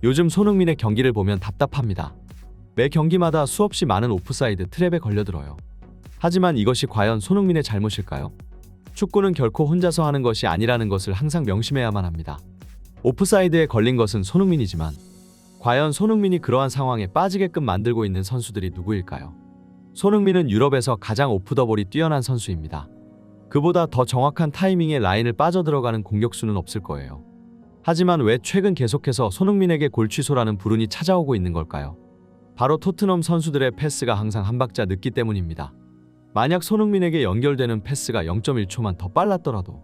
요즘 손흥민의 경기를 보면 답답합니다. 매 경기마다 수없이 많은 오프사이드 트랩에 걸려들어요. 하지만 이것이 과연 손흥민의 잘못일까요? 축구는 결코 혼자서 하는 것이 아니라는 것을 항상 명심해야만 합니다. 오프사이드에 걸린 것은 손흥민이지만 과연 손흥민이 그러한 상황에 빠지게끔 만들고 있는 선수들이 누구일까요? 손흥민은 유럽에서 가장 오프더볼이 뛰어난 선수입니다. 그보다 더 정확한 타이밍에 라인을 빠져들어가는 공격수는 없을 거예요. 하지만 왜 최근 계속해서 손흥민에게 골 취소라는 불운이 찾아오고 있는 걸까요? 바로 토트넘 선수들의 패스가 항상 한 박자 늦기 때문입니다. 만약 손흥민에게 연결되는 패스가 0.1초만 더 빨랐더라도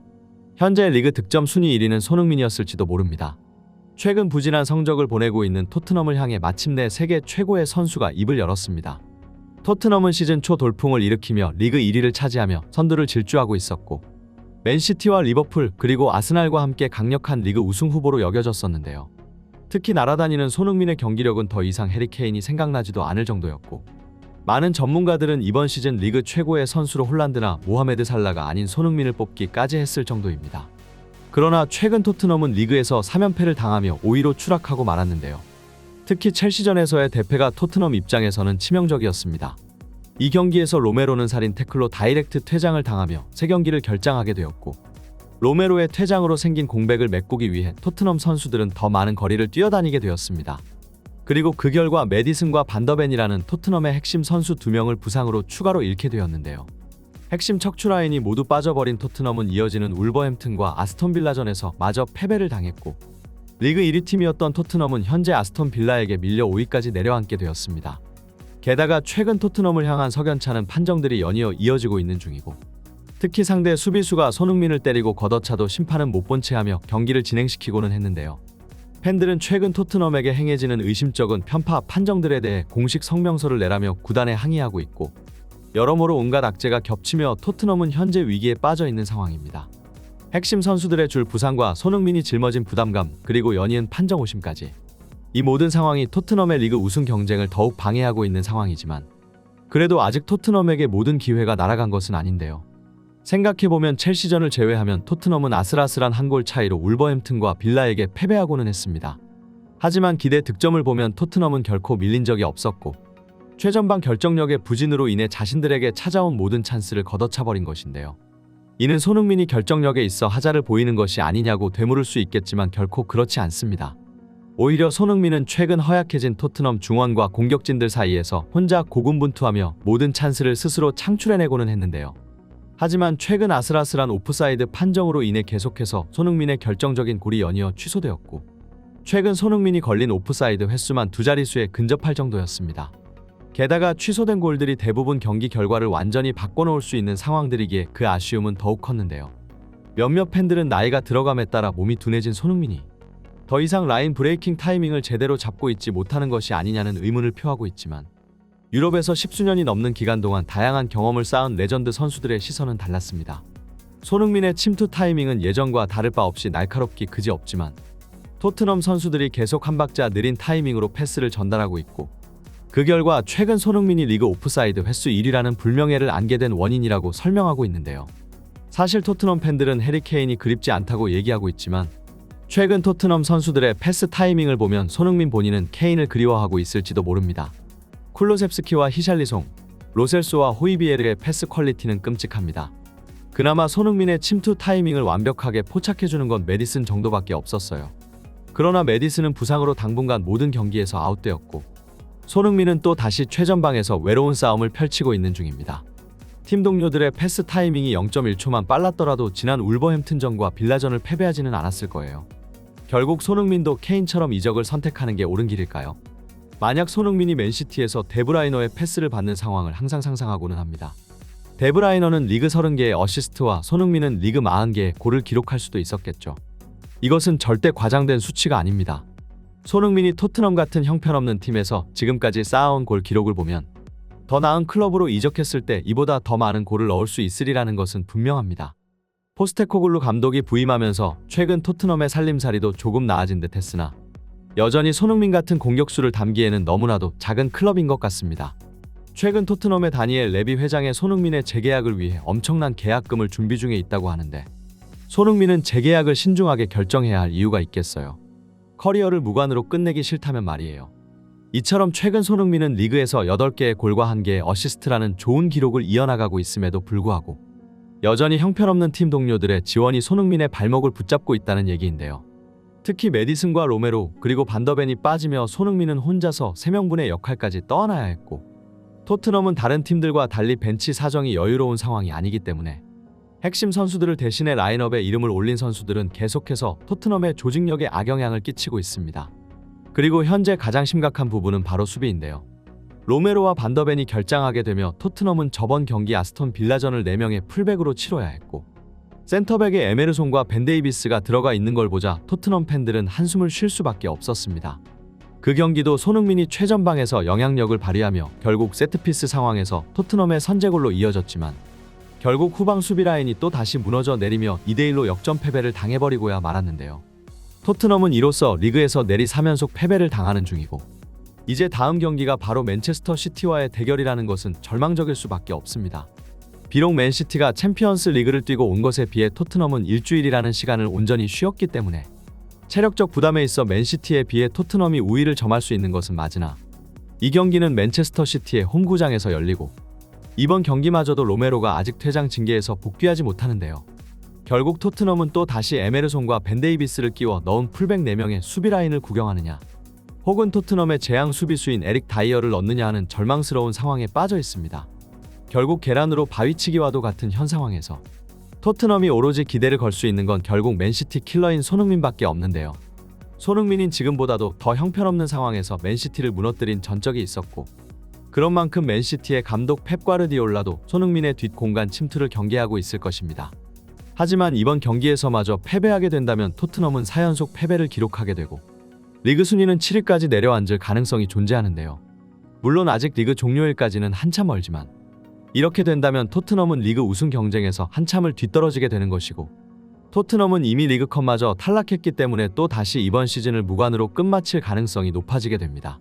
현재 리그 득점 순위 1위는 손흥민이었을지도 모릅니다. 최근 부진한 성적을 보내고 있는 토트넘을 향해 마침내 세계 최고의 선수가 입을 열었습니다. 토트넘은 시즌 초 돌풍을 일으키며 리그 1위를 차지하며 선두를 질주하고 있었고 맨시티와 리버풀 그리고 아스날과 함께 강력한 리그 우승 후보로 여겨졌었는데요. 특히 날아다니는 손흥민의 경기력은 더 이상 해리 케인이 생각나지도 않을 정도였고 많은 전문가들은 이번 시즌 리그 최고의 선수로 홀란드나 모하메드 살라가 아닌 손흥민을 뽑기까지 했을 정도입니다. 그러나 최근 토트넘은 리그에서 3연패를 당하며 5위로 추락하고 말았는데요. 특히 첼시전에서의 대패가 토트넘 입장에서는 치명적이었습니다. 이 경기에서 로메로는 살인 태클로 다이렉트 퇴장을 당하며 새 경기를 결장하게 되었고 로메로의 퇴장으로 생긴 공백을 메꾸기 위해 토트넘 선수들은 더 많은 거리를 뛰어다니게 되었습니다. 그리고 그 결과 메디슨과 반더벤이라는 토트넘의 핵심 선수 2명을 부상으로 추가로 잃게 되었는데요. 핵심 척추 라인이 모두 빠져버린 토트넘은 이어지는 울버햄튼과 아스톤 빌라전에서 마저 패배를 당했고 리그 1위 팀이었던 토트넘은 현재 아스톤 빌라에게 밀려 5위까지 내려앉게 되었습니다. 게다가 최근 토트넘을 향한 석연찮은 판정들이 연이어 이어지고 있는 중이고 특히 상대 수비수가 손흥민을 때리고 걷어차도 심판은 못 본 채 하며 경기를 진행시키고는 했는데요. 팬들은 최근 토트넘에게 행해지는 의심쩍은 편파 판정들에 대해 공식 성명서를 내라며 구단에 항의하고 있고 여러모로 온갖 악재가 겹치며 토트넘은 현재 위기에 빠져 있는 상황입니다. 핵심 선수들의 줄 부상과 손흥민이 짊어진 부담감 그리고 연이은 판정 오심까지 이 모든 상황이 토트넘의 리그 우승 경쟁을 더욱 방해하고 있는 상황이지만 그래도 아직 토트넘에게 모든 기회가 날아간 것은 아닌데요. 생각해보면 첼시전을 제외하면 토트넘은 아슬아슬한 한 골 차이로 울버햄튼과 빌라에게 패배하고는 했습니다. 하지만 기대 득점을 보면 토트넘은 결코 밀린 적이 없었고 최전방 결정력의 부진으로 인해 자신들에게 찾아온 모든 찬스를 걷어차버린 것인데요. 이는 손흥민이 결정력에 있어 하자를 보이는 것이 아니냐고 되물을 수 있겠지만 결코 그렇지 않습니다. 오히려 손흥민은 최근 허약해진 토트넘 중원과 공격진들 사이에서 혼자 고군분투하며 모든 찬스를 스스로 창출해내고는 했는데요. 하지만 최근 아슬아슬한 오프사이드 판정으로 인해 계속해서 손흥민의 결정적인 골이 연이어 취소되었고 최근 손흥민이 걸린 오프사이드 횟수만 두 자릿수에 근접할 정도였습니다. 게다가 취소된 골들이 대부분 경기 결과를 완전히 바꿔놓을 수 있는 상황들이기에 그 아쉬움은 더욱 컸는데요. 몇몇 팬들은 나이가 들어감에 따라 몸이 둔해진 손흥민이 더 이상 라인 브레이킹 타이밍을 제대로 잡고 있지 못하는 것이 아니냐는 의문을 표하고 있지만 유럽에서 10수년이 넘는 기간 동안 다양한 경험을 쌓은 레전드 선수들의 시선은 달랐습니다. 손흥민의 침투 타이밍은 예전과 다를 바 없이 날카롭기 그지없지만 토트넘 선수들이 계속 한 박자 느린 타이밍으로 패스를 전달하고 있고 그 결과 최근 손흥민이 리그 오프사이드 횟수 1위라는 불명예를 안게 된 원인이라고 설명하고 있는데요. 사실 토트넘 팬들은 해리 케인이 그립지 않다고 얘기하고 있지만 최근 토트넘 선수들의 패스 타이밍을 보면 손흥민 본인은 케인을 그리워하고 있을지도 모릅니다. 쿨루셉스키와 히샬리송, 로셀소와 호이비에르의 패스 퀄리티는 끔찍합니다. 그나마 손흥민의 침투 타이밍을 완벽하게 포착해주는 건 메디슨 정도밖에 없었어요. 그러나 메디슨은 부상으로 당분간 모든 경기에서 아웃되었고 손흥민은 또 다시 최전방에서 외로운 싸움을 펼치고 있는 중입니다. 팀 동료들의 패스 타이밍이 0.1초만 빨랐더라도 지난 울버햄튼전과 빌라전을 패배하지는 않았을 거예요. 결국 손흥민도 케인처럼 이적을 선택하는 게 옳은 길일까요? 만약 손흥민이 맨시티에서 데브라이너의 패스를 받는 상황을 항상 상상하고는 합니다. 데브라이너는 리그 30개의 어시스트와 손흥민은 리그 40개의 골을 기록할 수도 있었겠죠. 이것은 절대 과장된 수치가 아닙니다. 손흥민이 토트넘 같은 형편없는 팀에서 지금까지 쌓아온 골 기록을 보면 더 나은 클럽으로 이적했을 때 이보다 더 많은 골을 넣을 수 있으리라는 것은 분명합니다. 포스테코글루 감독이 부임하면서 최근 토트넘의 살림살이도 조금 나아진 듯 했으나 여전히 손흥민 같은 공격수를 담기에는 너무나도 작은 클럽인 것 같습니다. 최근 토트넘의 다니엘 레비 회장의 손흥민의 재계약을 위해 엄청난 계약금을 준비 중에 있다고 하는데 손흥민은 재계약을 신중하게 결정해야 할 이유가 있겠어요. 커리어를 무관으로 끝내기 싫다면 말이에요. 이처럼 최근 손흥민은 리그에서 8개의 골과 1개의 어시스트라는 좋은 기록을 이어나가고 있음에도 불구하고 여전히 형편없는 팀 동료들의 지원이 손흥민의 발목을 붙잡고 있다는 얘기인데요. 특히 메디슨과 로메로 그리고 반더벤이 빠지며 손흥민은 혼자서 3명분의 역할까지 떠안아야 했고, 토트넘은 다른 팀들과 달리 벤치 사정이 여유로운 상황이 아니기 때문에 핵심 선수들을 대신해 라인업에 이름을 올린 선수들은 계속해서 토트넘의 조직력에 악영향을 끼치고 있습니다. 그리고 현재 가장 심각한 부분은 바로 수비인데요. 로메로와 반더벤이 결장하게 되며 토트넘은 저번 경기 아스톤 빌라전을 4명의 풀백으로 치러야 했고, 센터백에 에메르송과 벤 데이비스가 들어가 있는 걸 보자 토트넘 팬들은 한숨을 쉴 수밖에 없었습니다. 그 경기도 손흥민이 최전방에서 영향력을 발휘하며 결국 세트피스 상황에서 토트넘의 선제골로 이어졌지만, 결국 후방 수비 라인이 또 다시 무너져 내리며 2대1로 역전 패배를 당해버리고야 말았는데요. 토트넘은 이로써 리그에서 내리 3연속 패배를 당하는 중이고, 이제 다음 경기가 바로 맨체스터 시티와의 대결이라는 것은 절망적일 수밖에 없습니다. 비록 맨시티가 챔피언스 리그를 뛰고 온 것에 비해 토트넘은 일주일이라는 시간을 온전히 쉬었기 때문에 체력적 부담에 있어 맨시티에 비해 토트넘이 우위를 점할 수 있는 것은 맞으나, 이 경기는 맨체스터 시티의 홈구장에서 열리고 이번 경기마저도 로메로가 아직 퇴장 징계에서 복귀하지 못하는데요. 결국 토트넘은 또 다시 에메르송과 벤 데이비스를 끼워 넣은 풀백 4명의 수비 라인을 구경하느냐, 혹은 토트넘의 재앙 수비수인 에릭 다이어를 넣느냐 하는 절망스러운 상황에 빠져 있습니다. 결국 계란으로 바위치기와도 같은 현 상황에서 토트넘이 오로지 기대를 걸 수 있는 건 결국 맨시티 킬러인 손흥민밖에 없는데요. 손흥민인 지금보다도 더 형편없는 상황에서 맨시티를 무너뜨린 전적이 있었고, 그런 만큼 맨시티의 감독 펩 과르디올라도 손흥민의 뒷공간 침투를 경계하고 있을 것입니다. 하지만 이번 경기에서마저 패배하게 된다면 토트넘은 4연속 패배를 기록하게 되고 리그 순위는 7위까지 내려앉을 가능성이 존재하는데요. 물론 아직 리그 종료일까지는 한참 멀지만, 이렇게 된다면 토트넘은 리그 우승 경쟁에서 한참을 뒤떨어지게 되는 것이고, 토트넘은 이미 리그컵마저 탈락했기 때문에 또 다시 이번 시즌을 무관으로 끝마칠 가능성이 높아지게 됩니다.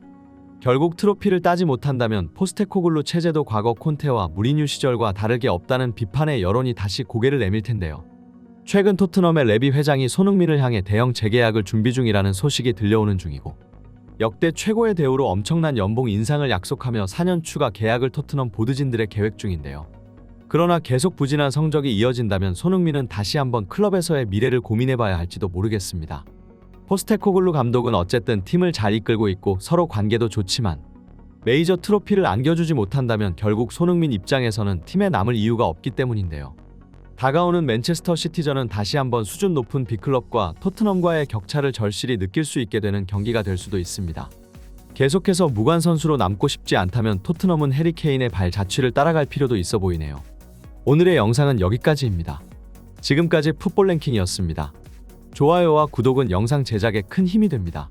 결국 트로피를 따지 못한다면 포스테코글루 체제도 과거 콘테와 무리뉴 시절과 다르게 없다는 비판의 여론이 다시 고개를 내밀 텐데요. 최근 토트넘의 레비 회장이 손흥민을 향해 대형 재계약을 준비 중이라는 소식이 들려오는 중이고, 역대 최고의 대우로 엄청난 연봉 인상을 약속하며 4년 추가 계약을 토트넘 보드진들의 계획 중인데요. 그러나 계속 부진한 성적이 이어진다면 손흥민은 다시 한번 클럽에서의 미래를 고민해봐야 할지도 모르겠습니다. 포스테코글루 감독은 어쨌든 팀을 잘 이끌고 있고 서로 관계도 좋지만, 메이저 트로피를 안겨주지 못한다면 결국 손흥민 입장에서는 팀에 남을 이유가 없기 때문인데요. 다가오는 맨체스터 시티전은 다시 한번 수준 높은 빅클럽과 토트넘과의 격차를 절실히 느낄 수 있게 되는 경기가 될 수도 있습니다. 계속해서 무관 선수로 남고 싶지 않다면 토트넘은 해리 케인의 발 자취를 따라갈 필요도 있어 보이네요. 오늘의 영상은 여기까지입니다. 지금까지 풋볼 랭킹이었습니다. 좋아요와 구독은 영상 제작에 큰 힘이 됩니다.